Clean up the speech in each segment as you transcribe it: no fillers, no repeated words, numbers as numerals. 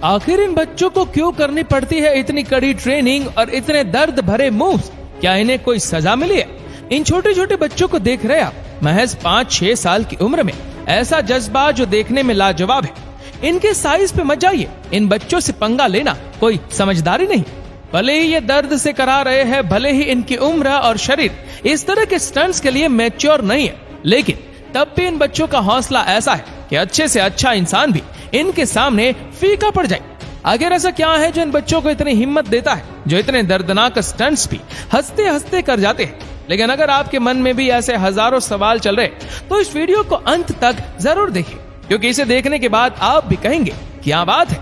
आखिर इन बच्चों को क्यों करनी पड़ती है इतनी कड़ी ट्रेनिंग और इतने दर्द भरे मूव्स? क्या इन्हें कोई सजा मिली है? इन छोटे छोटे बच्चों को देख रहे आप, महज 5-6 साल की उम्र में ऐसा जज्बा जो देखने में लाजवाब है। इनके साइज पे मत जाइए, इन बच्चों से पंगा लेना कोई समझदारी नहीं। भले ही ये दर्द से करा रहे हैं, भले ही इनकी उम्र और शरीर इस तरह के स्टंट्स के लिए मैच्योर नहीं है, लेकिन तब भी इन बच्चों का हौसला ऐसा है कि अच्छे से अच्छा इंसान भी इनके सामने फीका पड़ जाए। आखिर ऐसा क्या है जो इन बच्चों को इतनी हिम्मत देता है, जो इतने दर्दनाक स्टंट्स भी हंसते हंसते कर जाते हैं? लेकिन अगर आपके मन में भी ऐसे हजारों सवाल चल रहे तो इस वीडियो को अंत तक जरूर देखिए, क्योंकि इसे देखने के बाद आप भी कहेंगे क्या बात है।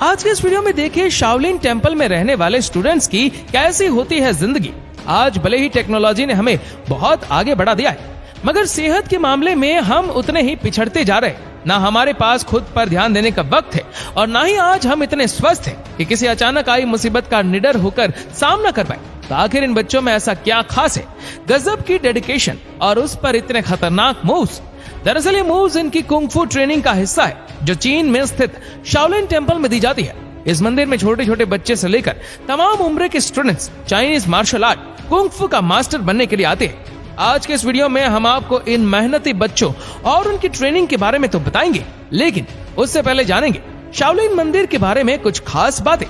आज के इस वीडियो में देखिए शाओलिन टेम्पल में रहने वाले स्टूडेंट्स की कैसी होती है जिंदगी। आज भले ही टेक्नोलॉजी ने हमें बहुत आगे बढ़ा दिया है, मगर सेहत के मामले में हम उतने ही पिछड़ते जा रहे हैं। ना हमारे पास खुद पर ध्यान देने का वक्त है और ना ही आज हम इतने स्वस्थ हैं कि किसी अचानक आई मुसीबत का निडर होकर सामना कर पाए। तो आखिर इन बच्चों में ऐसा क्या खास है? गजब की डेडिकेशन और उस पर इतने खतरनाक मूव्स। दरअसल ये मूव्स इनकी कुंग-फू ट्रेनिंग का हिस्सा है, जो चीन में स्थित शाओलिन टेम्पल में दी जाती है। इस मंदिर में छोटे छोटे बच्चे से लेकर तमाम उम्र के students Chinese martial art kung fu का मास्टर बनने के लिए आते हैं। आज के इस वीडियो में हम आपको इन मेहनती बच्चों और उनकी ट्रेनिंग के बारे में तो बताएंगे, लेकिन उससे पहले जानेंगे शाओलिन मंदिर के बारे में कुछ खास बातें।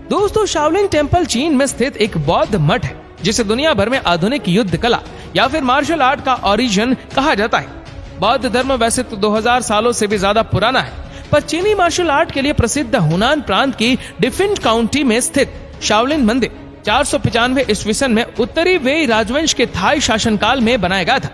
दोस्तों, शाओलिन टेम्पल चीन में स्थित एक बौद्ध मठ है, जिसे दुनिया भर में आधुनिक युद्ध कला या फिर मार्शल आर्ट का ओरिजिन कहा जाता है। बौद्ध धर्म वैसे तो 2000 सालों से भी ज्यादा पुराना है, पर चीनी मार्शल आर्ट के लिए प्रसिद्ध हुनान प्रांत की डिफिन काउंटी में स्थित शाओलिन मंदिर 495 ईस्वी सन में उत्तरी वेई राजवंश के थाई शासनकाल में बनाया गया था।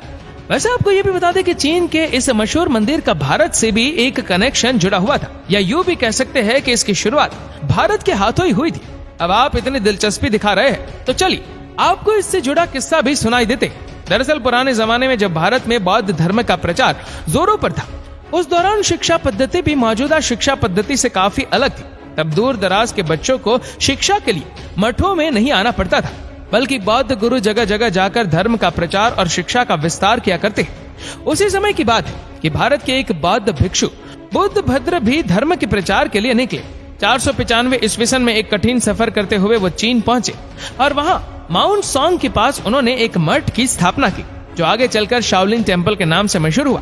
वैसे आपको ये भी बता दें कि चीन के इस मशहूर मंदिर का भारत से भी एक कनेक्शन जुड़ा हुआ था, या यूं भी कह सकते हैं कि इसकी शुरुआत भारत के हाथों ही हुई थी। अब आप इतनी दिलचस्पी दिखा रहे हैं तो चलिए आपको इससे जुड़ा किस्सा भी सुनाई देते। दरअसल पुराने जमाने में जब भारत में बौद्ध धर्म का प्रचार जोरों पर था, उस दौरान शिक्षा पद्धति भी मौजूदा शिक्षा पद्धति से काफी अलग थी। तब दूर दराज के बच्चों को शिक्षा के लिए मठों में नहीं आना पड़ता था, बल्कि बौद्ध गुरु जगह जगह जाकर धर्म का प्रचार और शिक्षा का विस्तार किया करते हैं। उसी समय की बात है कि भारत के एक बौद्ध भिक्षु बुद्ध भद्र भी धर्म के प्रचार के लिए निकले। 495 ईस्वी सन में एक कठिन सफर करते हुए वो चीन पहुंचे और वहां माउंट सॉन्ग के पास उन्होंने एक मठ की स्थापना की, जो आगे चलकर शाओलिन टेम्पल के नाम से मशहूर हुआ।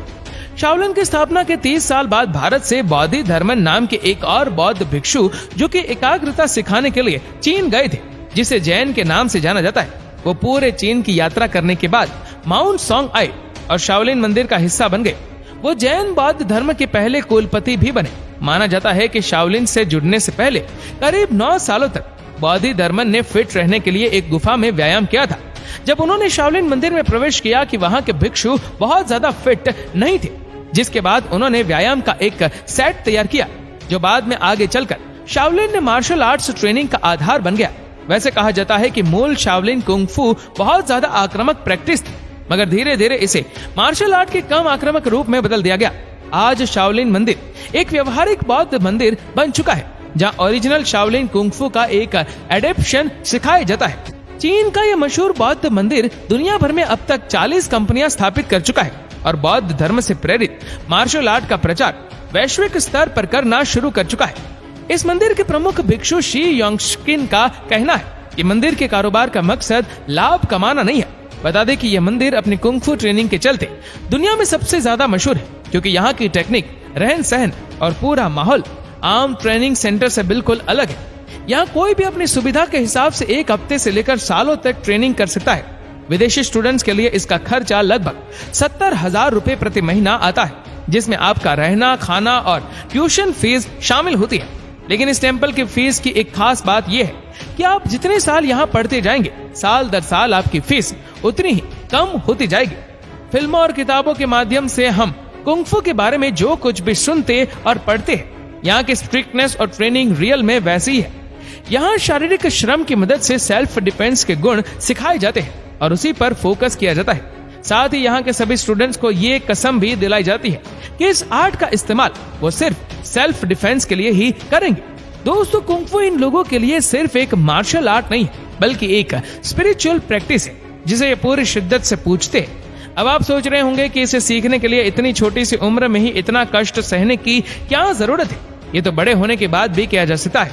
शाओलिन की स्थापना के 30 साल बाद भारत से बौद्धि धर्मन नाम के एक और बौद्ध भिक्षु, जो कि एकाग्रता सिखाने के लिए चीन गए थे, जिसे जैन के नाम से जाना जाता है, वो पूरे चीन की यात्रा करने के बाद माउंट सॉन्ग आए और शाओलिन मंदिर का हिस्सा बन गए। वो जैन बौद्ध धर्म के पहले कुलपति भी बने। माना जाता है कि शाओलिन से जुड़ने से पहले करीब 9 सालों तक बौद्धि धर्मन ने फिट रहने के लिए एक गुफा में व्यायाम किया था। जब उन्होंने शाओलिन मंदिर में प्रवेश किया कि वहाँ के भिक्षु बहुत ज्यादा फिट नहीं थे, जिसके बाद उन्होंने व्यायाम का एक सेट तैयार किया, जो बाद में आगे चलकर शाओलिन ने मार्शल आर्ट्स ट्रेनिंग का आधार बन गया। वैसे कहा जाता है कि मूल शाओलिन कुंग-फू बहुत ज्यादा आक्रामक प्रैक्टिस थी, मगर धीरे धीरे इसे मार्शल आर्ट के कम आक्रामक रूप में बदल दिया गया। आज शाओलिन मंदिर एक व्यवहारिक बौद्ध मंदिर बन चुका है, जहाँ ओरिजिनल शाओलिन कुंग-फू का एक एडेप्शन सिखाया जाता है। चीन का यह मशहूर बौद्ध मंदिर दुनिया भर में अब तक 40 कंपनियां स्थापित कर चुका है और बौद्ध धर्म से प्रेरित मार्शल आर्ट का प्रचार वैश्विक स्तर पर करना शुरू कर चुका है। इस मंदिर के प्रमुख भिक्षु शी योंगशिन का कहना है कि मंदिर के कारोबार का मकसद लाभ कमाना नहीं है। बता दें कि यह मंदिर अपनी कुंग-फू ट्रेनिंग के चलते दुनिया में सबसे ज्यादा मशहूर है, क्योंकि यहाँ की टेक्निक, रहन सहन और पूरा माहौल आम ट्रेनिंग सेंटर से बिल्कुल अलग है। यहाँ कोई भी अपनी सुविधा के हिसाब से 1 हफ्ते से लेकर सालों तक ट्रेनिंग कर सकता है। विदेशी स्टूडेंट्स के लिए इसका खर्चा लगभग 70,000 रुपए प्रति महीना आता है, जिसमें आपका रहना, खाना और ट्यूशन फीस शामिल होती है। लेकिन इस टेम्पल की फीस की एक खास बात यह है कि आप जितने साल यहाँ पढ़ते जाएंगे, साल दर साल आपकी फीस उतनी ही कम होती जाएगी। फिल्मों और किताबों के माध्यम से हम कुंग-फू के बारे में जो कुछ भी सुनते और पढ़ते हैं, यहाँ की स्ट्रिक्टनेस और ट्रेनिंग रियल में वैसी ही है। यहाँ शारीरिक श्रम की मदद से सेल्फ डिफेंस के गुण सिखाए जाते हैं और उसी पर फोकस किया जाता है। साथ ही यहाँ के सभी स्टूडेंट्स को ये कसम भी दिलाई जाती है कि इस आर्ट का इस्तेमाल वो सिर्फ सेल्फ डिफेंस के लिए ही करेंगे। दोस्तों, कुंग-फू इन लोगों के लिए सिर्फ एक मार्शल आर्ट नहीं है, बल्कि एक स्पिरिचुअल प्रैक्टिस है, जिसे ये पूरी शिद्दत से पूजते हैं। अब आप सोच रहे होंगे कि इसे सीखने के लिए इतनी छोटी सी उम्र में ही इतना कष्ट सहने की क्या जरूरत है, ये तो बड़े होने के बाद भी किया जा सकता है,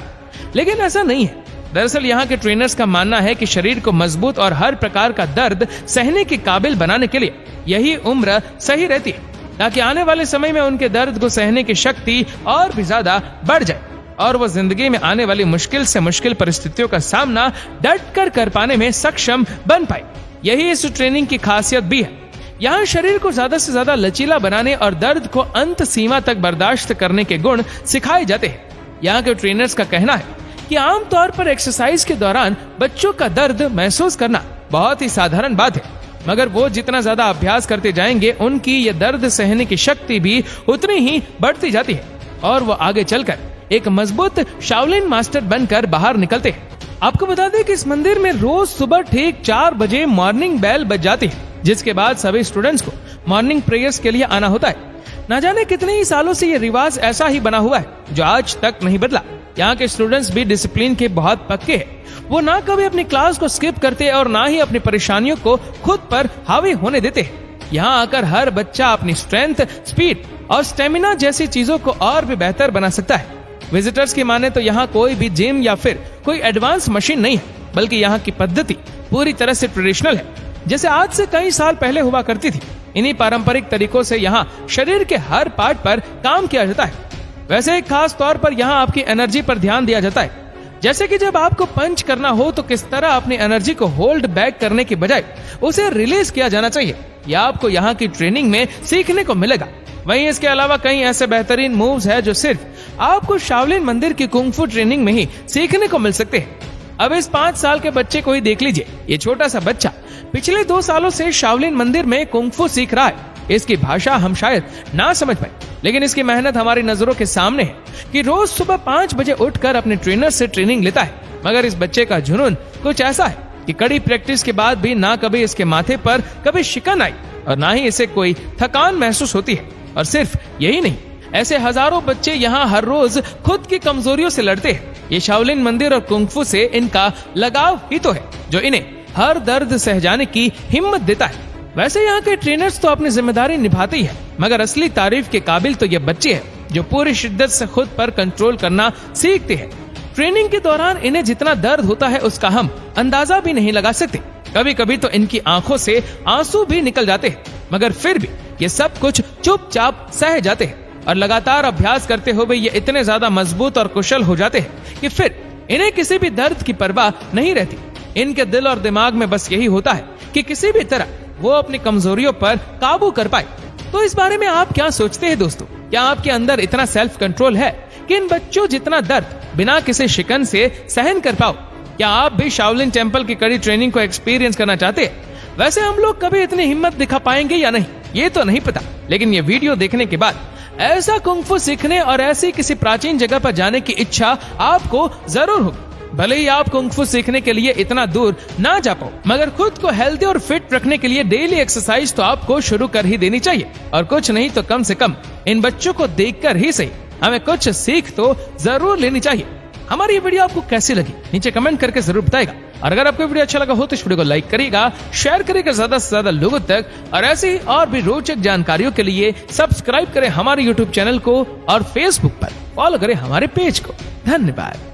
लेकिन ऐसा नहीं है। दरअसल यहाँ के ट्रेनर्स का मानना है कि शरीर को मजबूत और हर प्रकार का दर्द सहने के काबिल बनाने के लिए यही उम्र सही रहती है, ताकि आने वाले समय में उनके दर्द को सहने की शक्ति और भी ज्यादा बढ़ जाए और वो जिंदगी में आने वाली मुश्किल से मुश्किल परिस्थितियों का सामना डट कर पाने में सक्षम बन पाए। यही इस ट्रेनिंग की खासियत भी है। यहाँ शरीर को ज्यादा से ज्यादा लचीला बनाने और दर्द को अंत सीमा तक बर्दाश्त करने के गुण सिखाए जाते हैं। यहाँ के ट्रेनर्स का कहना है कि आमतौर पर एक्सरसाइज के दौरान बच्चों का दर्द महसूस करना बहुत ही साधारण बात है, मगर वो जितना ज्यादा अभ्यास करते जाएंगे उनकी ये दर्द सहने की शक्ति भी उतनी ही बढ़ती जाती है और वो आगे चलकर एक मजबूत शाओलिन मास्टर बनकर बाहर निकलते हैं। आपको बता दें कि इस मंदिर में रोज सुबह ठीक 4 बजे मॉर्निंग बेल बज जाती है, जिसके बाद सभी स्टूडेंट्स को मॉर्निंग प्रेयर्स के लिए आना होता है। न जाने कितने ही सालों से ये रिवाज ऐसा ही बना हुआ है जो आज तक नहीं बदला। यहाँ के स्टूडेंट्स भी डिसिप्लिन के बहुत पक्के हैं। वो ना कभी अपनी क्लास को स्किप करते और ना ही अपनी परेशानियों को खुद पर हावी होने देते हैं। यहाँ आकर हर बच्चा अपनी स्ट्रेंथ, स्पीड और स्टेमिना जैसी चीजों को और भी बेहतर बना सकता है। विजिटर्स की माने तो यहाँ कोई भी जिम या फिर कोई एडवांस मशीन नहीं है, बल्कि यहाँ की पद्धति पूरी तरह से ट्रेडिशनल है, जैसे आज से कई साल पहले हुआ करती थी। इन्हीं पारंपरिक तरीकों से यहाँ शरीर के हर पार्ट पर काम किया जाता है। वैसे एक खास तौर पर यहाँ आपकी एनर्जी पर ध्यान दिया जाता है, जैसे कि जब आपको पंच करना हो तो किस तरह अपनी एनर्जी को होल्ड बैक करने की बजाय उसे रिलीज किया जाना चाहिए। यह आपको यहाँ की ट्रेनिंग में सीखने को मिलेगा। वहीं इसके अलावा कई ऐसे बेहतरीन मूव्स है जो सिर्फ आपको शाओलिन मंदिर की कुंग-फू ट्रेनिंग में ही सीखने को मिल सकते हैं। अब इस 5 साल के बच्चे को ही देख लीजिए। ये छोटा सा बच्चा पिछले 2 सालों से शाओलिन मंदिर में कुंग-फू सीख रहा है। इसकी भाषा हम शायद ना समझ पाए, लेकिन इसकी मेहनत हमारी नजरों के सामने है कि रोज सुबह 5 बजे उठकर अपने ट्रेनर से ट्रेनिंग लेता है। मगर इस बच्चे का जुनून कुछ ऐसा है कि कड़ी प्रैक्टिस के बाद भी ना कभी इसके माथे पर कभी शिकन आई और ना ही इसे कोई थकान महसूस होती है। और सिर्फ यही नहीं, ऐसे हजारों बच्चे यहाँ हर रोज खुद की कमजोरियों से लड़ते हैं। ये शाओलिन मंदिर और कुंग-फू से इनका लगाव ही तो है जो इन्हें हर दर्द सह जाने की हिम्मत देता है। वैसे यहाँ के ट्रेनर्स तो अपनी जिम्मेदारी निभाते ही है, मगर असली तारीफ के काबिल तो ये बच्चे हैं जो पूरी शिद्दत से खुद पर कंट्रोल करना सीखते हैं। ट्रेनिंग के दौरान इन्हें जितना दर्द होता है उसका हम अंदाजा भी नहीं लगा सकते। कभी कभी तो इनकी आंखों से आंसू भी निकल जाते हैं, मगर फिर भी ये सब कुछ चुपचाप सह जाते हैं और लगातार अभ्यास करते हुए ये इतने ज्यादा मजबूत और कुशल हो जाते हैं कि फिर इन्हें किसी भी दर्द की परवाह नहीं रहती। इनके दिल और दिमाग में बस यही होता है कि किसी भी तरह वो अपनी कमजोरियों पर काबू कर पाए। तो इस बारे में आप क्या सोचते हैं दोस्तों? क्या आपके अंदर इतना सेल्फ कंट्रोल है कि इन बच्चों जितना दर्द बिना किसी शिकन से सहन कर पाओ? क्या आप भी शाओलिन टेम्पल की कड़ी ट्रेनिंग को एक्सपीरियंस करना चाहते हैं? वैसे हम लोग कभी इतनी हिम्मत दिखा पाएंगे या नहीं, ये तो नहीं पता, लेकिन ये वीडियो देखने के बाद ऐसा कुंग-फू सीखने और ऐसी किसी प्राचीन जगह पर जाने की इच्छा आपको जरूर होगी। भले ही आप कुंग-फू सीखने के लिए इतना दूर ना जा पाओ, मगर खुद को हेल्दी और फिट रखने के लिए डेली एक्सरसाइज तो आपको शुरू कर ही देनी चाहिए। और कुछ नहीं तो कम से कम इन बच्चों को देखकर ही सही हमें कुछ सीख तो जरूर लेनी चाहिए। हमारी ये वीडियो आपको कैसी लगी नीचे कमेंट करके जरूर बताएगा। और अगर आपको वीडियो अच्छा लगा हो तो इस वीडियो को लाइक करिएगा, शेयर करिएगा ज्यादा से ज्यादा लोगों तक। और ऐसी और भी रोचक जानकारियों के लिए सब्सक्राइब करें हमारे यूट्यूब चैनल को और फेसबुक पर फॉलो करें हमारे पेज को। धन्यवाद।